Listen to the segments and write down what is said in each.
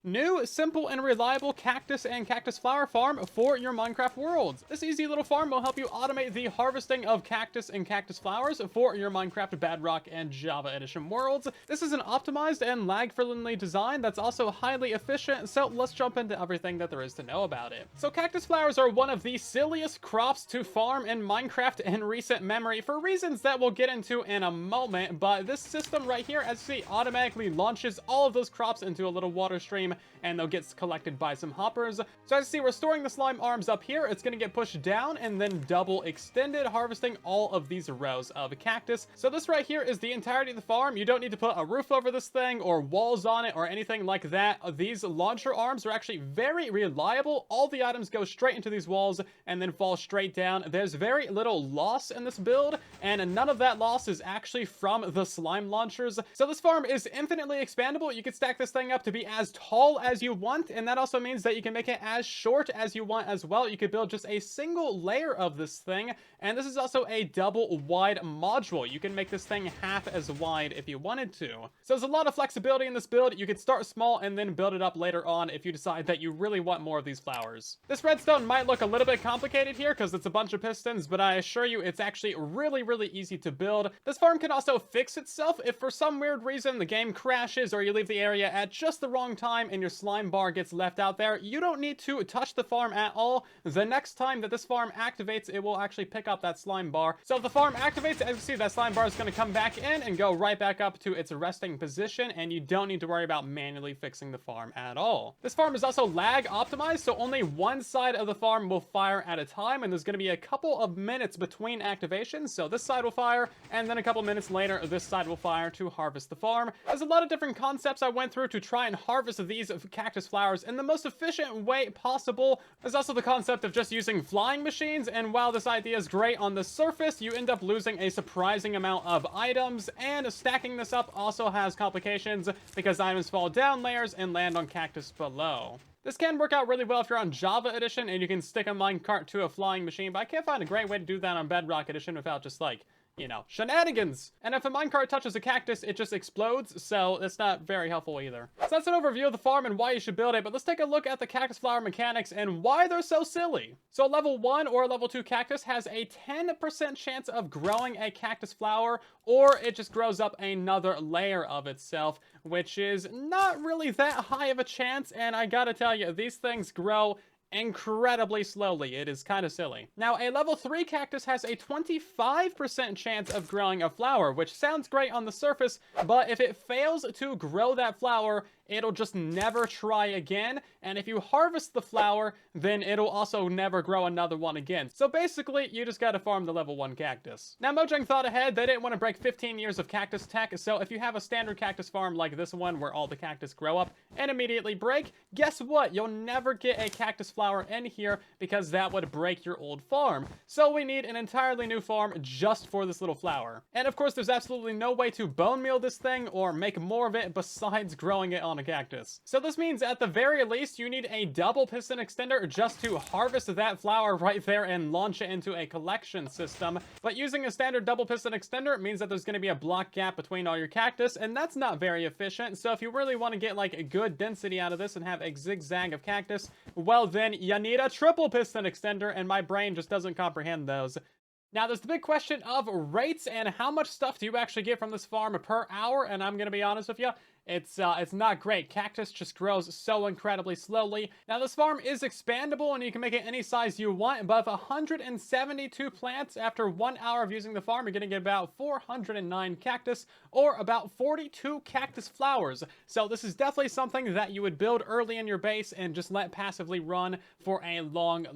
New, simple, and reliable cactus and cactus flower farm for your Minecraft worlds. This easy little farm will help you automate the harvesting of cactus and cactus flowers for your Minecraft Bedrock and Java Edition worlds. This is an optimized and lag-friendly design that's also highly efficient, so let's jump into everything that there is to know about it. So cactus flowers are one of the silliest crops to farm in Minecraft in recent memory for reasons that we'll get into in a moment, but this system right here, as you see, automatically launches all of those crops into a little water stream, and they'll get collected by some hoppers. So as you see, we're storing the slime arms up here. It's going to get pushed down and then double extended, harvesting all of these rows of cactus. So this right here is the entirety of the farm. You don't need to put a roof over this thing or walls on it or anything like that. These launcher arms are actually very reliable. All the items go straight into these walls and then fall straight down. There's very little loss in this build, and none of that loss is actually from the slime launchers. So this farm is infinitely expandable. You can stack this thing up to be as tall as you want, and that also means that you can make it as short as you want as well. You could build just a single layer of this thing, and this is also a double wide module. You can make this thing half as wide if you wanted to. So there's a lot of flexibility in this build. You could start small and then build it up later on if you decide that you really want more of these flowers. This redstone might look a little bit complicated here because it's a bunch of pistons, but I assure you it's actually really easy to build. This farm can also fix itself if for some weird reason the game crashes or you leave the area at just the wrong time and your slime bar gets left out there. You don't need to touch the farm at all. The next time that this farm activates, it will actually pick up that slime bar. So if the farm activates, as you see, that slime bar is going to come back in and go right back up to its resting position, and you don't need to worry about manually fixing the farm at all. This farm is also lag optimized, so only one side of the farm will fire at a time, and there's going to be a couple of minutes between activations. So this side will fire, and then a couple minutes later, this side will fire to harvest the farm. There's a lot of different concepts I went through to try and harvest these cactus flowers in the most efficient way possible. There's also the concept of just using flying machines, and while this idea is great on the surface, you end up losing a surprising amount of items, and stacking this up also has complications because items fall down layers and land on cactus below. This can work out really well if you're on Java Edition and you can stick a minecart to a flying machine, but I can't find a great way to do that on Bedrock Edition without just like, you know, shenanigans. And if a minecart touches a cactus, it just explodes, so it's not very helpful either. So that's an overview of the farm and why you should build it, but let's take a look at the cactus flower mechanics and why they're so silly. So a level 1 or a level 2 cactus has a 10% chance of growing a cactus flower, or it just grows up another layer of itself, which is not really that high of a chance, and I gotta tell you, these things grow incredibly slowly. It is kind of silly. Now, a level 3 cactus has a 25% chance of growing a flower, which sounds great on the surface, but if it fails to grow that flower, it'll just never try again, and if you harvest the flower, then it'll also never grow another one again. So basically, you just gotta farm the level 1 cactus. Now, Mojang thought ahead. They didn't want to break 15 years of cactus tech, so if you have a standard cactus farm like this one, where all the cactus grow up and immediately break, guess what? You'll never get a cactus flower in here because that would break your old farm. So we need an entirely new farm just for this little flower. And of course, there's absolutely no way to bone meal this thing or make more of it besides growing it on a cactus. So this means at the very least you need a double piston extender just to harvest that flower right there and launch it into a collection system. But using a standard double piston extender means that there's going to be a block gap between all your cactus, and that's not very efficient. So if you really want to get like a good density out of this and have a zigzag of cactus, well then you need a triple piston extender, and my brain just doesn't comprehend those. Now, there's the big question of rates and how much stuff do you actually get from this farm per hour, and I'm gonna be honest with you, it's not great. Cactus just grows so incredibly slowly. Now, this farm is expandable and you can make it any size you want, but if 172 plants after 1 hour of using the farm, you're gonna get about 409 cactus, or about 42 cactus flowers. So this is definitely something that you would build early in your base and just let passively run for a long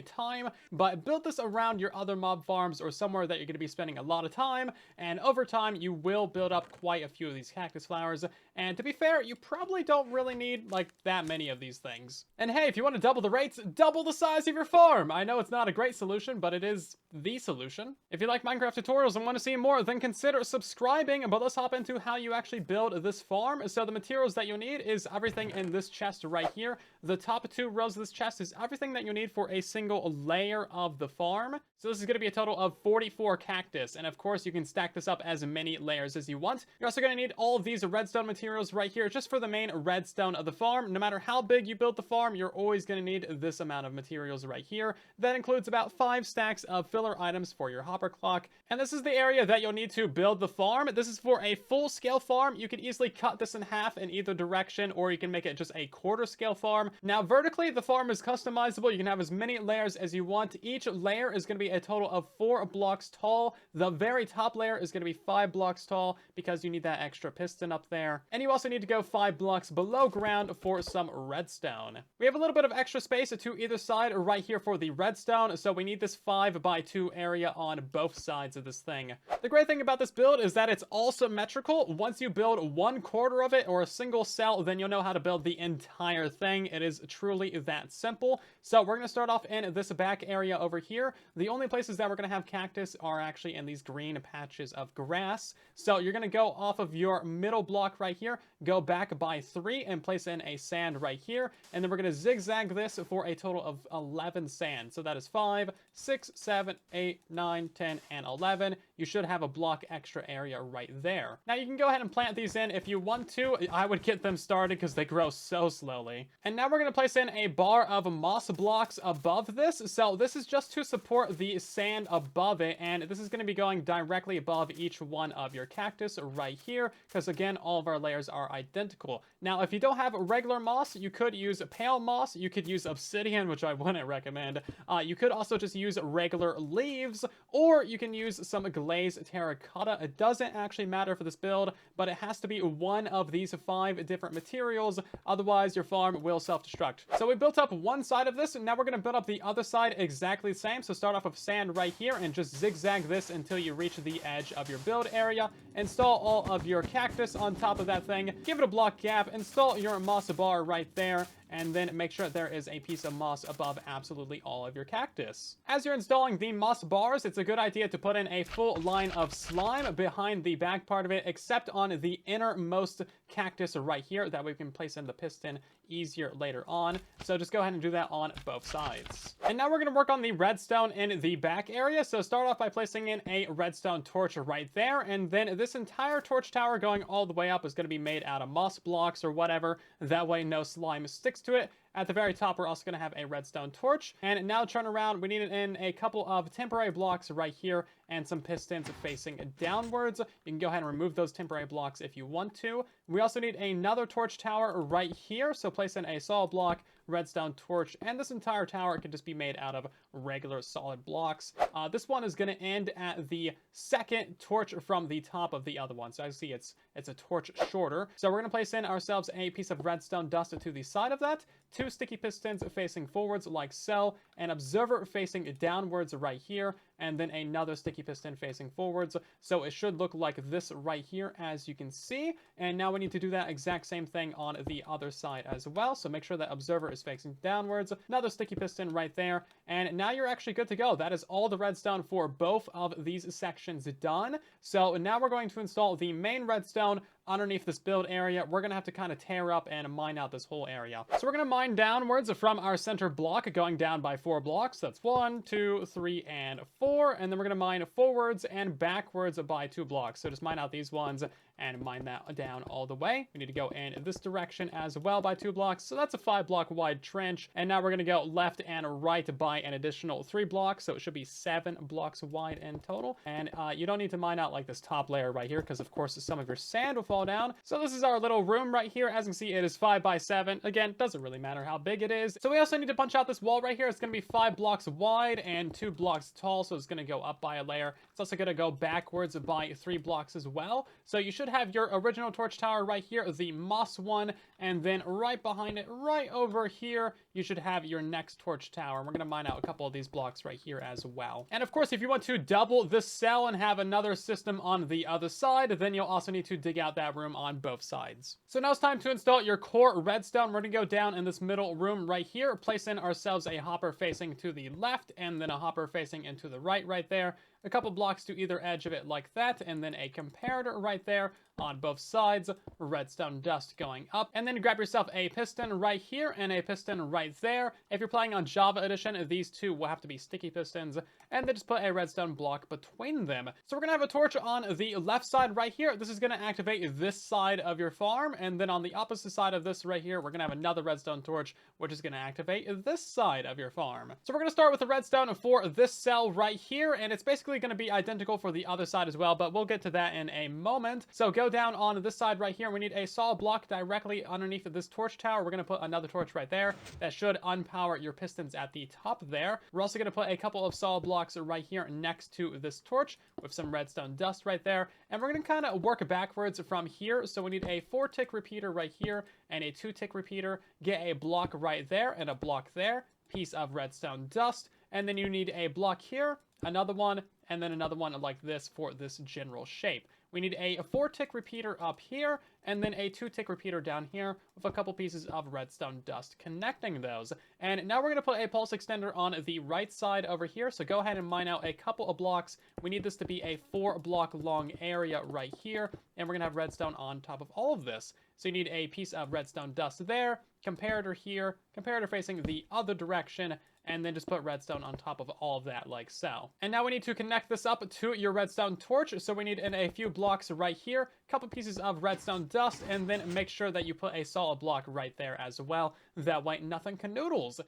time, but build this around your other mob farms or somewhere that you're gonna be spending a lot of time, and over time, you will build up quite a few of these cactus flowers. And to be fair, you probably don't really need like that many of these things. And hey, if you want to double the rates, double the size of your farm. I know it's not a great solution, but it is the solution. If you like Minecraft tutorials and want to see more, then consider subscribing. But let's hop into how you actually build this farm. So the materials that you need is everything in this chest right here. The top 2 rows of this chest is everything that you need for a single layer of the farm. So this is going to be a total of 44 cactus. And of course, you can stack this up as many layers as you want. You're also going to need all of these redstone materials materials right here just for the main redstone of the farm. No matter how big you build the farm, you're always going to need this amount of materials right here. That includes about 5 stacks of filler items for your hopper clock. And this is the area that you'll need to build the farm. This is for a full-scale farm. You can easily cut this in half in either direction, or you can make it just a quarter-scale farm. Now, vertically, the farm is customizable. You can have as many layers as you want. Each layer is going to be a total of 4 blocks tall. The very top layer is going to be 5 blocks tall because you need that extra piston up there. And you also need to go 5 blocks below ground for some redstone. We have a little bit of extra space to either side right here for the redstone, so we need this 5 by 2 area on both sides of this thing. The great thing about this build is that it's all symmetrical. Once you build 1/4 of it or a single cell, then you'll know how to build the entire thing. It is truly that simple. So we're going to start off in this back area over here. The only places that we're going to have cactus are actually in these green patches of grass. So you're going to go off of your middle block right here, go back by 3 and place in a sand right here. And then we're going to zigzag this for a total of 11 sand. So that is 5, 6, 7, 8, 9, 10, and 11. You should have a block extra area right there. Now you can go ahead and plant these in if you want to. I would get them started because they grow so slowly. And now we're going to place in a bar of moss blocks above this. So this is just to support the sand above it, and this is going to be going directly above each one of your cactus right here, because again, all of our layers are identical. Now, if you don't have regular moss, you could use pale moss, you could use obsidian, which I wouldn't recommend. You could also just use regular leaves, or you can use some glazed terracotta. It doesn't actually matter for this build, but it has to be one of these 5 different materials, otherwise your farm will self-destruct. So we built up one side of this, and now we're going to build up the other side exactly the same. So start off with sand right here and just zigzag this until you reach the edge of your build area. Install all of your cactus on top of that thing, give it a block gap, install your moss bar right there, and then make sure there is a piece of moss above absolutely all of your cactus. As you're installing the moss bars, it's a good idea to put in a full line of slime behind the back part of it, except on the innermost cactus right here. That way we can place in the piston easier later on. So just go ahead and do that on both sides. And now we're going to work on the redstone in the back area. So start off by placing in a redstone torch right there, and then this entire torch tower going all the way up is going to be made out of moss blocks or whatever. That way no slime sticks to it. At the very top, we're also going to have a redstone torch. And now turn around, we need in a couple of temporary blocks right here and some pistons facing downwards. You can go ahead and remove those temporary blocks if you want to. We also need another torch tower right here. So place in a solid block, redstone torch, and this entire tower can just be made out of regular solid blocks. This one is going to end at the second torch from the top of the other one. So as you see, it's a torch shorter. So we're going to place in ourselves a piece of redstone dust to the side of that, 2 sticky pistons facing forwards like so, an observer facing downwards right here, and then another sticky piston facing forwards. So it should look like this right here, as you can see. And now we need to do that exact same thing on the other side as well. So make sure that observer is facing downwards, another sticky piston right there, and now you're actually good to go. That is all the redstone for both of these sections done. So now we're going to install the main redstone underneath this build area. We're going to have to kind of tear up and mine out this whole area. So we're going to mine downwards from our center block, going down by 4 blocks. That's 1, 2, 3, and 4. And then we're going to mine forwards and backwards by 2 blocks. So just mine out these ones and mine that down all the way. We need to go in this direction as well by 2 blocks. So that's a 5-block wide trench. And now we're going to go left and right by an additional 3 blocks. So it should be 7 blocks wide in total. And you don't need to mine out like this top layer right here, because of course some of your sand will fall down. So this is our little room right here. As you can see, it is 5 by 7. Again, doesn't really matter how big it is. So we also need to punch out this wall right here. It's going to be 5 blocks wide and 2 blocks tall. So it's going to go up by a layer. It's also going to go backwards by 3 blocks as well. So you should have your original torch tower right here, the moss one, and then right behind it, right over here, you should have your next torch tower. And we're going to mine out a couple of these blocks right here as well. And of course, if you want to double this cell and have another system on the other side, then you'll also need to dig out that room on both sides. So now it's time to install your core redstone. We're going to go down in this middle room right here, place in ourselves a hopper facing to the left, and then a hopper facing into the right there. a couple blocks to either edge of it like that, and then a comparator right there on both sides, redstone dust going up, and then grab yourself a piston right here and a piston right there. If you're playing on Java Edition, these two will have to be sticky pistons, and then just put a redstone block between them. So we're gonna have a torch on the left side right here. This is gonna activate this side of your farm, and then on the opposite side of this right here, we're gonna have another redstone torch, which is gonna activate this side of your farm. So we're gonna start with the redstone for this cell right here, and it's basically gonna be identical for the other side as well, but we'll get to that in a moment. So go down on this side right here. We need a solid block directly underneath this torch tower. We're going to put another torch right there that should unpower your pistons at the top there. We're also going to put a couple of solid blocks right here next to this torch with some redstone dust right there. And we're going to kind of work backwards from here. So we need a 4-tick repeater right here and a 2-tick repeater. Get a block right there and a block there. Piece of redstone dust. And then you need a block here, another one, and then another one like this for this general shape. We need a 4-tick repeater up here, and then a 2-tick repeater down here with a couple pieces of redstone dust connecting those. And now we're going to put a pulse extender on the right side over here, so go ahead and mine out a couple of blocks. We need this to be a 4-block long area right here, and we're going to have redstone on top of all of this. So you need a piece of redstone dust there, comparator here, comparator facing the other direction, and then just put redstone on top of all of that like so. And now we need to connect this up to your redstone torch, so we need in a few blocks right here, a couple pieces of redstone dust, and then make sure that you put a solid block right there as well. That way nothing canoodles.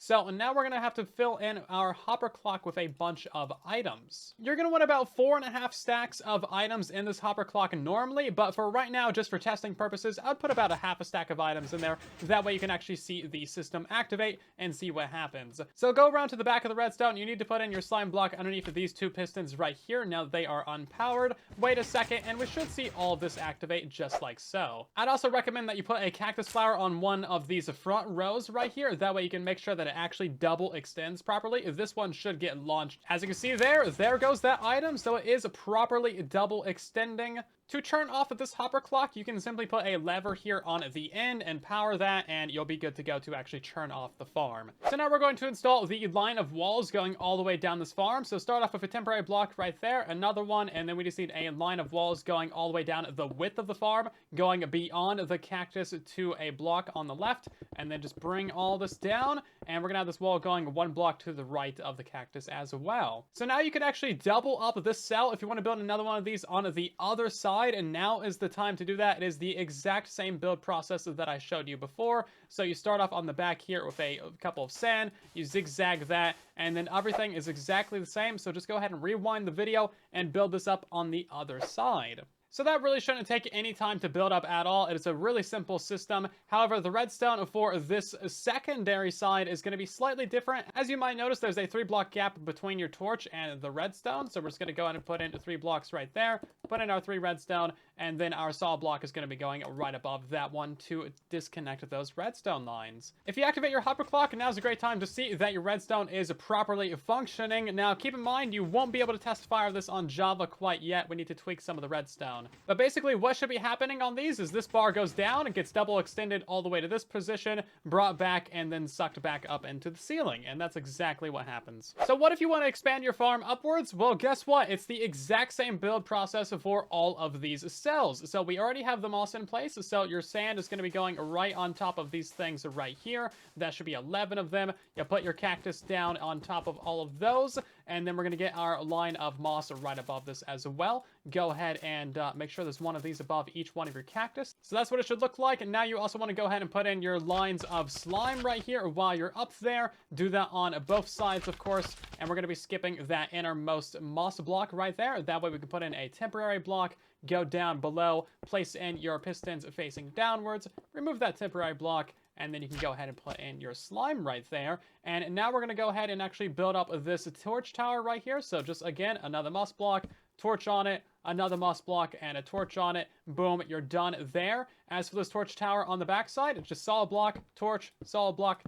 So now we're going to have to fill in our hopper clock with a bunch of items. You're going to want about 4.5 stacks of items in this hopper clock normally, but for right now, just for testing purposes, I'd put about a half a stack of items in there. That way you can actually see the system activate and see what happens. So go around to the back of the redstone. You need to put in your slime block underneath of these two pistons right here. Now they are unpowered. Wait a second, and we should see all of this activate just like so. I'd also recommend that you put a cactus flower on one of these front rows right here. That way you can make sure that it actually double extends properly. This one should get launched. As you can see there goes that item. So it is properly double extending. To turn off of this hopper clock, you can simply put a lever here on the end and power that, and you'll be good to go to actually turn off the farm. So now we're going to install the line of walls going all the way down this farm. So start off with a temporary block right there, another one, and then we just need a line of walls going all the way down the width of the farm, going beyond the cactus to a block on the left, and then just bring all this down, and we're gonna have this wall going 1 block to the right of the cactus as well. So now you can actually double up this cell if you want to build another one of these on the other side. And now is the time to do that. It is the exact same build process that I showed you before. So you start off on the back here with a couple of sand, you zigzag that, and then everything is exactly the same. So just go ahead and rewind the video and build this up on the other side. So that really shouldn't take any time to build up at all. It is a really simple system. However, the redstone for this secondary side is going to be slightly different. As you might notice, there's a 3-block gap between your torch and the redstone. So we're just going to go ahead and put in 3 blocks right there, put in our 3 redstone, and then our solid block is going to be going right above that one to disconnect those redstone lines. If you activate your hopper clock, now's a great time to see that your redstone is properly functioning. Now, keep in mind, you won't be able to test fire this on Java quite yet. We need to tweak some of the redstone. But basically what should be happening on these is this bar goes down, it gets double extended all the way to this position, brought back, and then sucked back up into the ceiling. And that's exactly what happens. So what if you want to expand your farm upwards? Well, guess what? It's the exact same build process for all of these cells. So we already have them all in place. So your sand is going to be going right on top of these things right here. That should be 11 of them. You put your cactus down on top of all of those. And then we're going to get our line of moss right above this as well. Go ahead and make sure there's one of these above each one of your cactus. So that's what it should look like. And now you also want to go ahead and put in your lines of slime right here while you're up there. Do that on both sides, of course. And we're going to be skipping that innermost moss block right there. That way we can put in a temporary block, go down below, place in your pistons facing downwards, remove that temporary block, and then you can go ahead and put in your slime right there. And now we're going to go ahead and actually build up this torch tower right here. So just, again, another moss block, torch on it, another moss block, and a torch on it. Boom, you're done there. As for this torch tower on the back side, it's just solid block, torch,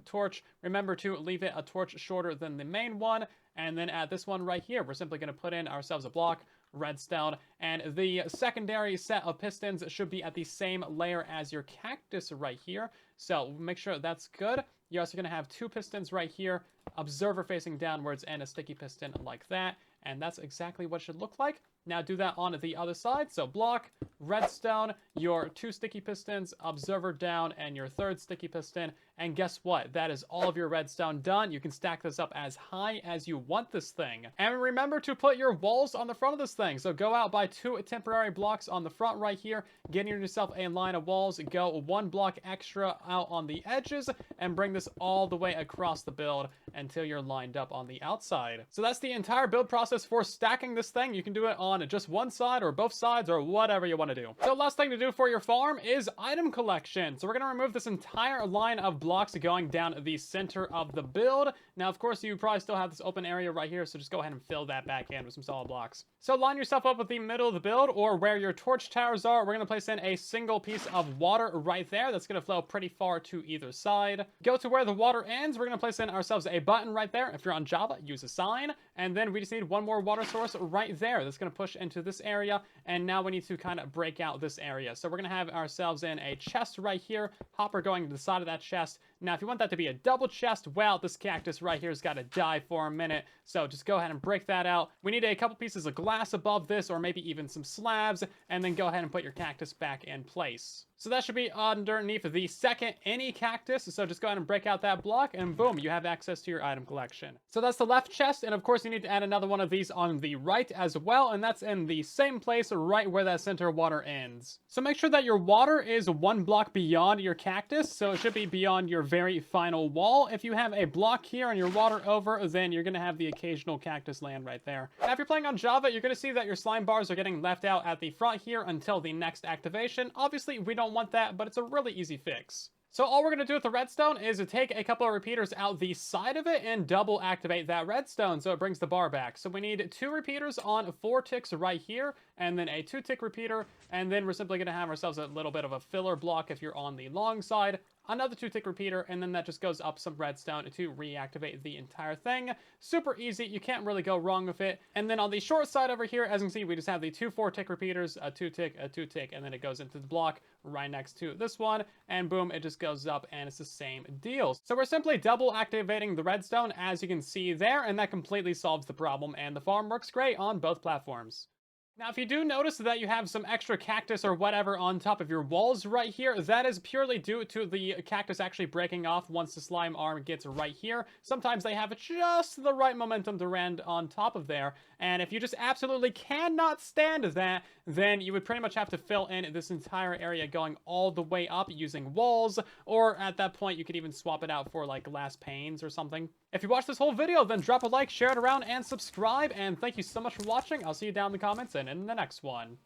torch. Remember to leave it a torch shorter than the main one. And then at this one right here, we're simply going to put in ourselves a block, redstone, and the secondary set of pistons should be at the same layer as your cactus right here. So make sure that's good. You're also going to have 2 pistons right here, observer facing downwards, and a sticky piston like that. And that's exactly what it should look like. Now do that on the other side. So block, redstone, your 2 sticky pistons, observer down, and your 3rd sticky piston. And guess what? That is all of your redstone done. You can stack this up as high as you want this thing. And remember to put your walls on the front of this thing. So go out, buy 2 temporary blocks on the front right here. Get yourself a line of walls. Go 1 block extra out on the edges and bring this all the way across the build until you're lined up on the outside. So that's the entire build process for stacking this thing. You can do it on just one side or both sides or whatever you want to do. So last thing to do for your farm is item collection. So we're going to remove this entire line of blocks going down the center of the build. Now, of course, you probably still have this open area right here, so just go ahead and fill that back in with some solid blocks. So line yourself up with the middle of the build or where your torch towers are. We're going to place in a single piece of water right there. That's going to flow pretty far to either side. Go to where the water ends. We're going to place in ourselves a button right there. If you're on Java, use a sign. And then we just need 1 more water source right there. That's going to push into this area. And now we need to kind of break out this area. So we're going to have ourselves in a chest right here. Hopper going to the side of that chest. Now, if you want that to be a double chest, well, this cactus right here has got to die for a minute. So just go ahead and break that out. We need a couple pieces of glass above this, or maybe even some slabs, and then go ahead and put your cactus back in place. So that should be underneath the second any cactus. So just go ahead and break out that block, and boom, you have access to your item collection. So that's the left chest, and of course you need to add another one of these on the right as well, and that's in the same place right where that center water ends. So make sure that your water is 1 block beyond your cactus, so it should be beyond your very final wall. If you have a block here and your water over, then you're going to have the occasional cactus land right there. Now, if you're playing on Java, you're going to see that your slime bars are getting left out at the front here until the next activation. Obviously, we don't want that, but it's a really easy fix. So all we're going to do with the redstone is to take a couple of repeaters out the side of it and double activate that redstone so it brings the bar back. So we need 2 repeaters on 4 ticks right here, and then a 2-tick repeater, and then we're simply going to have ourselves a little bit of a filler block if you're on the long side, another 2-tick repeater, and then that just goes up some redstone to reactivate the entire thing. Super easy, you can't really go wrong with it. And then on the short side over here, as you can see, we just have the 2 4-tick repeaters, a 2-tick, a 2-tick, and then it goes into the block right next to this one, and boom, it just goes up, and it's the same deal. So we're simply double activating the redstone, as you can see there, and that completely solves the problem, and the farm works great on both platforms. Now, if you do notice that you have some extra cactus or whatever on top of your walls right here, that is purely due to the cactus actually breaking off once the slime arm gets right here. Sometimes they have just the right momentum to land on top of there, and if you just absolutely cannot stand that, then you would pretty much have to fill in this entire area going all the way up using walls, or at that point, you could even swap it out for like glass panes or something. If you watched this whole video, then drop a like, share it around, and subscribe, and thank you so much for watching. I'll see you down in the comments and in the next one.